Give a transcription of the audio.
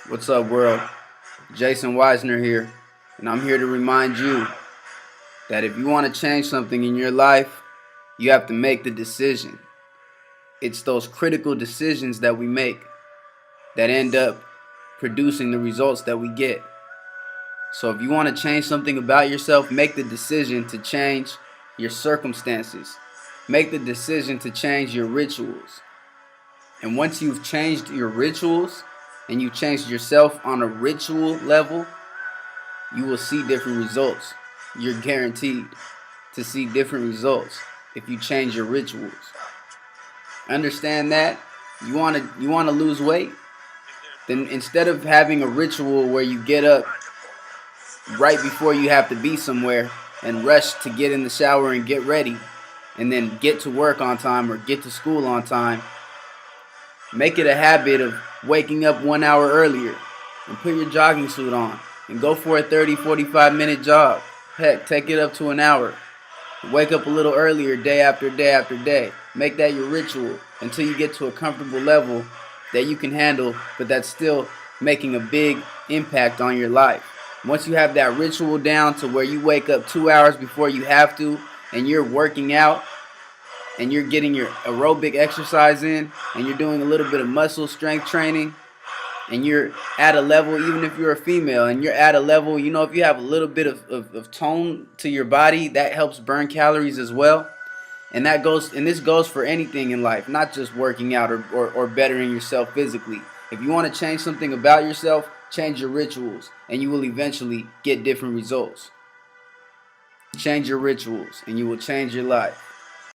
What's up, world? Jason Wisner here, and I'm here to remind you that if you want to change something in your life, you have to make the decision. It's those critical decisions that we make that end up producing the results that we get. So if you want to change something about yourself, make the decision to change your circumstances. Make the decision to change your rituals. And once you've changed your rituals and you've changed yourself on a ritual level, you will see different results. You're guaranteed to see different results if you change your rituals. Understand that? You want to lose weight? Then instead of having a ritual where you get up right before you have to be somewhere and rush to get in the shower and get ready and then get to work on time or get to school on time, make it a habit of waking up 1 hour earlier and put your jogging suit on and go for a 30-45 minute jog. Heck, take it up to an hour. Wake up a little earlier day after day after day. Make that your ritual until you get to a comfortable level that you can handle, but that's still making a big impact on your life. Once you have that ritual down to where you wake up 2 hours before you have to and you're working out and you're getting your aerobic exercise in and you're doing a little bit of muscle strength training and you're at a level, even if you're a female and you're at a level, if you have a little bit of tone to your body, that helps burn calories as well. And this goes for anything in life, not just working out or bettering yourself physically. If you want to change something about yourself, change your rituals and you will eventually get different results. Change your rituals and you will change your life.